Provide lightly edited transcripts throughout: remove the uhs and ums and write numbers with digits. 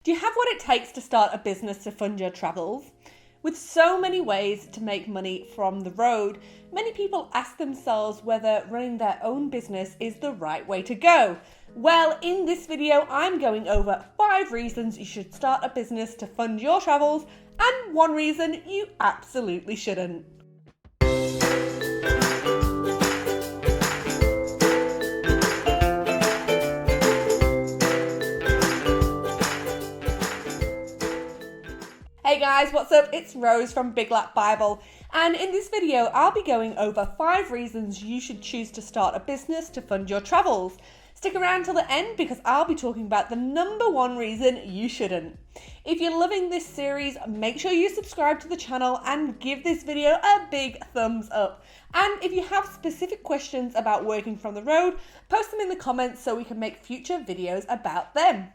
Do you have what it takes to start a business to fund your travels? With so many ways to make money from the road, many people ask themselves whether running their own business is the right way to go. Well, in this video, I'm going over 5 reasons you should start a business to fund your travels and 1 reason you absolutely shouldn't. Hey guys, what's up? It's Rose from Big Black Bible, and in this video I'll be going over 5 reasons you should choose to start a business to fund your travels. Stick around till the end because I'll be talking about the number 1 reason you shouldn't. If you're loving this series, make sure you subscribe to the channel and give this video a big thumbs up. And if you have specific questions about working from the road, post them in the comments so we can make future videos about them.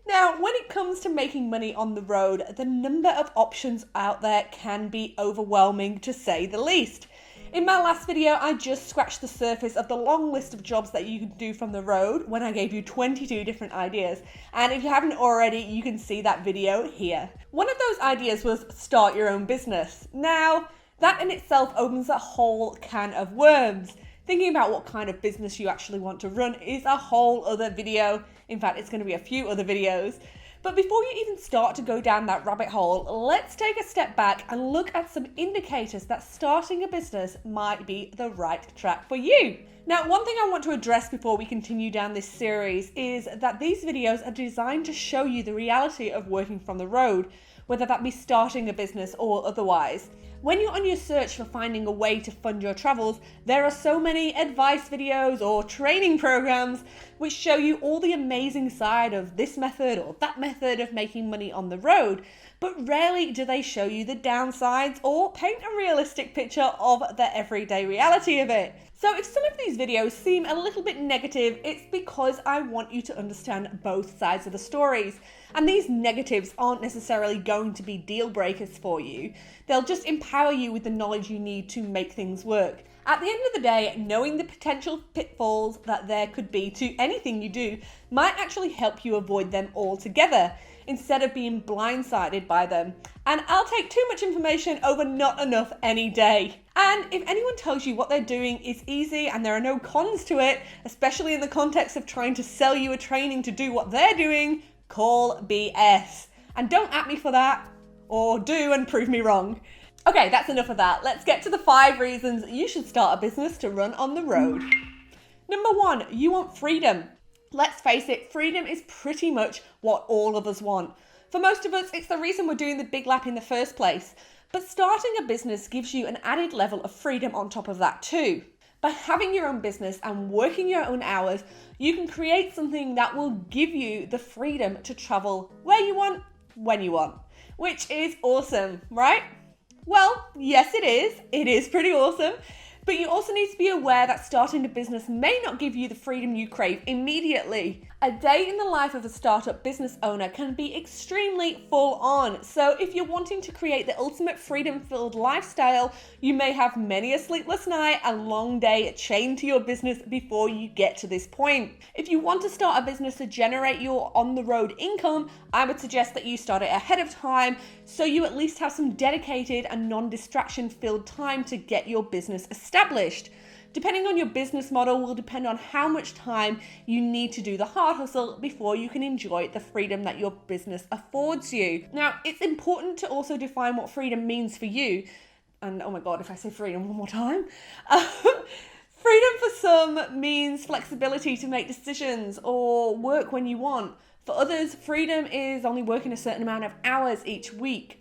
Now, when it comes to making money on the road, the number of options out there can be overwhelming, to say the least. In my last video, I just scratched the surface of the long list of jobs that you can do from the road when I gave you 22 different ideas. And if you haven't already, you can see that video here. One of those ideas was start your own business. Now, that in itself opens a whole can of worms. Thinking about what kind of business you actually want to run is a whole other video. In fact, it's going to be a few other videos. But before you even start to go down that rabbit hole, let's take a step back and look at some indicators that starting a business might be the right track for you. Now, one thing I want to address before we continue down this series is that these videos are designed to show you the reality of working from the road, whether that be starting a business or otherwise. When you're on your search for finding a way to fund your travels, there are so many advice videos or training programs which show you all the amazing side of this method or that method of making money on the road, but rarely do they show you the downsides or paint a realistic picture of the everyday reality of it. So if some of these videos seem a little bit negative, it's because I want you to understand both sides of the stories. And these negatives aren't necessarily going to be deal breakers for you. They'll just empower you with the knowledge you need to make things work. At the end of the day, knowing the potential pitfalls that there could be to anything you do might actually help you avoid them altogether, instead of being blindsided by them. And I'll take too much information over not enough any day. And if anyone tells you what they're doing is easy and there are no cons to it, especially in the context of trying to sell you a training to do what they're doing, call BS. And don't at me for that, or do and prove me wrong. Okay, that's enough of that. Let's get to the 5 reasons you should start a business to run on the road. Number 1, you want freedom. Let's face it, freedom is pretty much what all of us want. For most of us, it's the reason we're doing the big lap in the first place. But starting a business gives you an added level of freedom on top of that too. By having your own business and working your own hours, you can create something that will give you the freedom to travel where you want, when you want, which is awesome, right? Well, yes it is. It is pretty awesome. But you also need to be aware that starting a business may not give you the freedom you crave immediately. A day in the life of a startup business owner can be extremely full on. So if you're wanting to create the ultimate freedom-filled lifestyle, you may have many a sleepless night and long day chained to your business before you get to this point. If you want to start a business to generate your on-the-road income, I would suggest that you start it ahead of time so you at least have some dedicated and non-distraction filled time to get your business established. Depending on your business model will depend on how much time you need to do the hard hustle before you can enjoy the freedom that your business affords you. Now, it's important to also define what freedom means for you. And oh my God, if I say freedom one more time. Freedom for some means flexibility to make decisions or work when you want. For others, freedom is only working a certain amount of hours each week.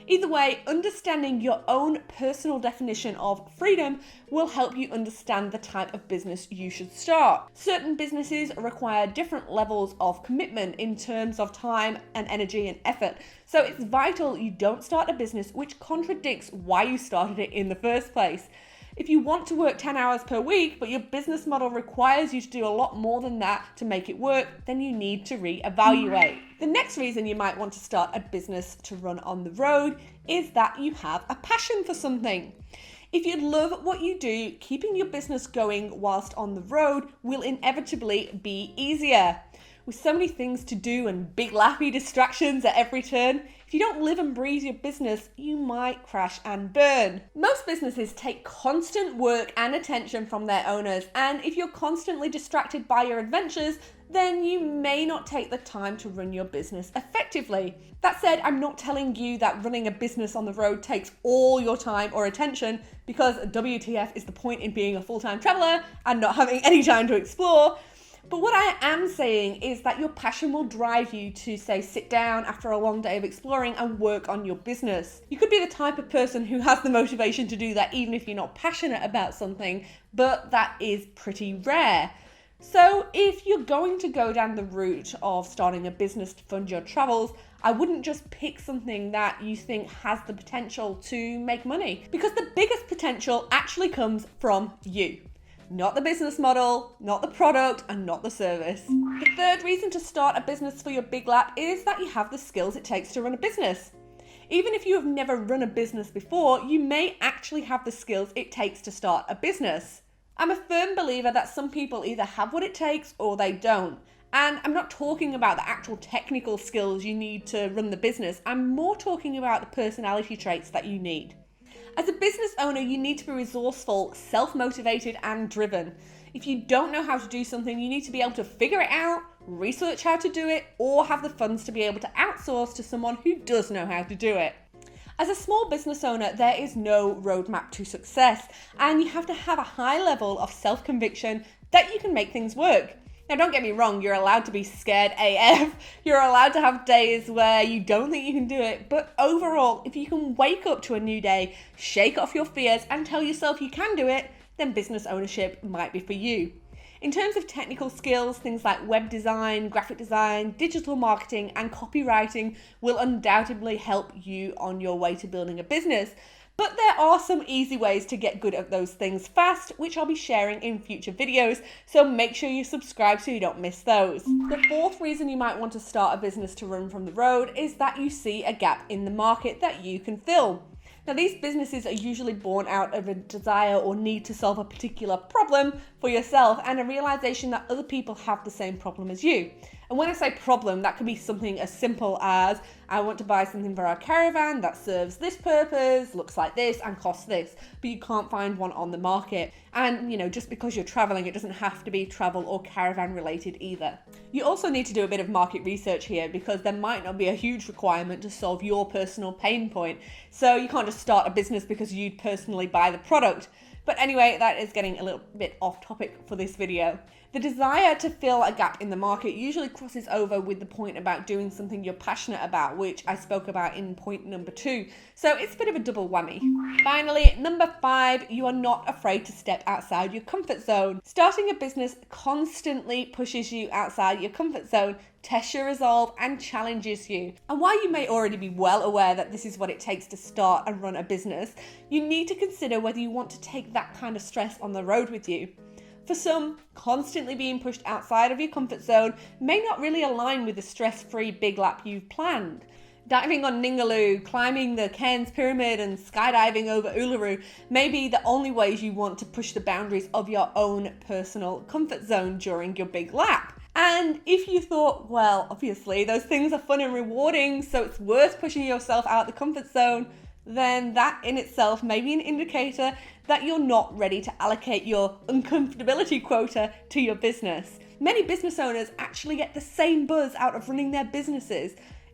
Either way, understanding your own personal definition of freedom will help you understand the type of business you should start. Certain businesses require different levels of commitment in terms of time and energy and effort. So it's vital you don't start a business which contradicts why you started it in the first place. If you want to work 10 hours per week, but your business model requires you to do a lot more than that to make it work, then you need to reevaluate. The next reason you might want to start a business to run on the road is that you have a passion for something. If you love what you do, keeping your business going whilst on the road will inevitably be easier. With so many things to do and big lappy distractions at every turn, if you don't live and breathe your business, you might crash and burn. Most businesses take constant work and attention from their owners, and if you're constantly distracted by your adventures, then you may not take the time to run your business effectively. That said, I'm not telling you that running a business on the road takes all your time or attention, because WTF is the point in being a full-time traveler and not having any time to explore. But what I am saying is that your passion will drive you to, say, sit down after a long day of exploring and work on your business. You could be the type of person who has the motivation to do that even if you're not passionate about something, but that is pretty rare. So if you're going to go down the route of starting a business to fund your travels, I wouldn't just pick something that you think has the potential to make money, because the biggest potential actually comes from you. Not the business model, not the product, and not the service. The third reason to start a business for your big lap is that you have the skills it takes to run a business. Even if you have never run a business before, you may actually have the skills it takes to start a business. I'm a firm believer that some people either have what it takes or they don't. And I'm not talking about the actual technical skills you need to run the business. I'm more talking about the personality traits that you need. As a business owner, you need to be resourceful, self-motivated, and driven. If you don't know how to do something, you need to be able to figure it out, research how to do it, or have the funds to be able to outsource to someone who does know how to do it. As a small business owner, there is no roadmap to success, and you have to have a high level of self-conviction that you can make things work. Now, don't get me wrong, you're allowed to be scared AF. You're allowed to have days where you don't think you can do it. But overall, if you can wake up to a new day, shake off your fears, and tell yourself you can do it, then business ownership might be for you. In terms of technical skills, things like web design, graphic design, digital marketing, and copywriting will undoubtedly help you on your way to building a business. But there are some easy ways to get good at those things fast, which I'll be sharing in future videos, so make sure you subscribe so you don't miss those. The fourth reason you might want to start a business to run from the road is that you see a gap in the market that you can fill. Now, these businesses are usually born out of a desire or need to solve a particular problem for yourself and a realization that other people have the same problem as you. And when I say problem, that could be something as simple as, I want to buy something for our caravan that serves this purpose, looks like this, and costs this, but you can't find one on the market. And, just because you're traveling, it doesn't have to be travel or caravan related either. You also need to do a bit of market research here, because there might not be a huge requirement to solve your personal pain point. So you can't just start a business because you'd personally buy the product. But anyway, that is getting a little bit off topic for this video. The desire to fill a gap in the market usually crosses over with the point about doing something you're passionate about, which I spoke about in point number 2. So it's a bit of a double whammy. Finally, number 5, you are not afraid to step outside your comfort zone. Starting a business constantly pushes you outside your comfort zone, tests your resolve, and challenges you. And while you may already be well aware that this is what it takes to start and run a business, you need to consider whether you want to take that kind of stress on the road with you. For some, constantly being pushed outside of your comfort zone may not really align with the stress-free big lap you've planned. Diving on Ningaloo, climbing the Cairns Pyramid, and skydiving over Uluru may be the only ways you want to push the boundaries of your own personal comfort zone during your big lap. And if you thought, well, obviously those things are fun and rewarding, so it's worth pushing yourself out the comfort zone, then that in itself may be an indicator that you're not ready to allocate your uncomfortability quota to your business. Many business owners actually get the same buzz out of running their businesses.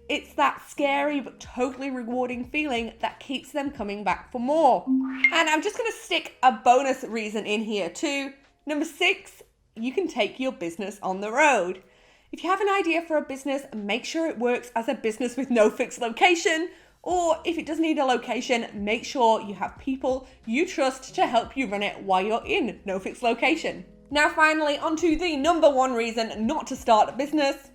It's that scary but totally rewarding feeling that keeps them coming back for more. And I'm just going to stick a bonus reason in here too. Number 6, you can take your business on the road. If you have an idea for a business, make sure it works as a business with no fixed location. Or if it does need a location, make sure you have people you trust to help you run it while you're in no fixed location. Now finally, onto the number 1 reason not to start a business.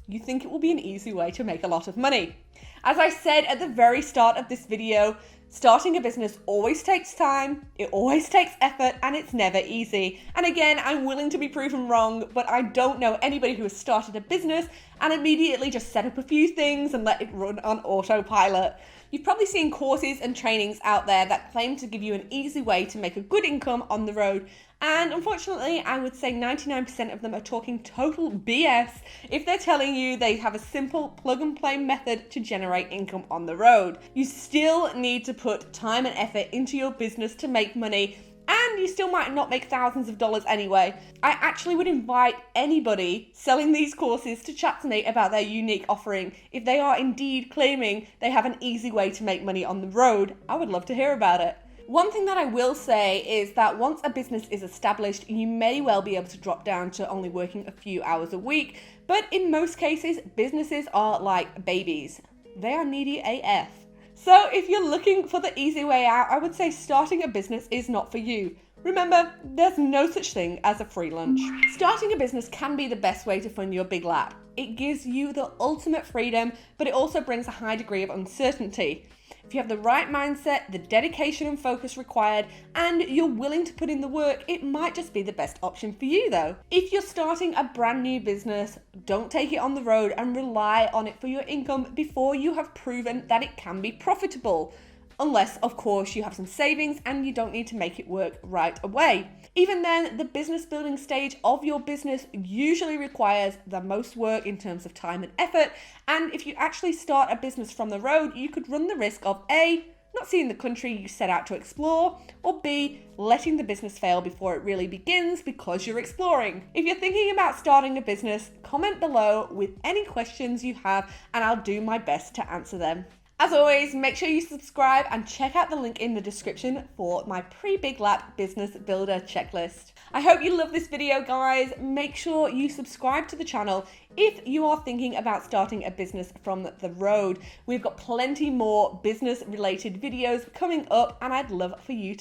You think it will be an easy way to make a lot of money. As I said at the very start of this video, starting a business always takes time, it always takes effort, and it's never easy. And again, I'm willing to be proven wrong, but I don't know anybody who has started a business and immediately just set up a few things and let it run on autopilot. You've probably seen courses and trainings out there that claim to give you an easy way to make a good income on the road. And unfortunately, I would say 99% of them are talking total BS if they're telling you they have a simple plug and play method to generate income on the road. You still need to put time and effort into your business to make money, and you still might not make thousands of dollars anyway. I actually would invite anybody selling these courses to chat to me about their unique offering. If they are indeed claiming they have an easy way to make money on the road, I would love to hear about it. One thing that I will say is that once a business is established, you may well be able to drop down to only working a few hours a week, but in most cases, businesses are like babies. They are needy AF. So if you're looking for the easy way out, I would say starting a business is not for you. Remember, there's no such thing as a free lunch. Starting a business can be the best way to fund your big lap. It gives you the ultimate freedom, but it also brings a high degree of uncertainty. If you have the right mindset, the dedication and focus required, and you're willing to put in the work, it might just be the best option for you though. If you're starting a brand new business, don't take it on the road and rely on it for your income before you have proven that it can be profitable. Unless, of course, you have some savings and you don't need to make it work right away. Even then, the business building stage of your business usually requires the most work in terms of time and effort. And if you actually start a business from the road, you could run the risk of A, not seeing the country you set out to explore, or B, letting the business fail before it really begins because you're exploring. If you're thinking about starting a business, comment below with any questions you have and I'll do my best to answer them. As always, make sure you subscribe and check out the link in the description for my pre-Big Lap business builder checklist. I hope you love this video, guys. Make sure you subscribe to the channel if you are thinking about starting a business from the road. We've got plenty more business related videos coming up and I'd love for you to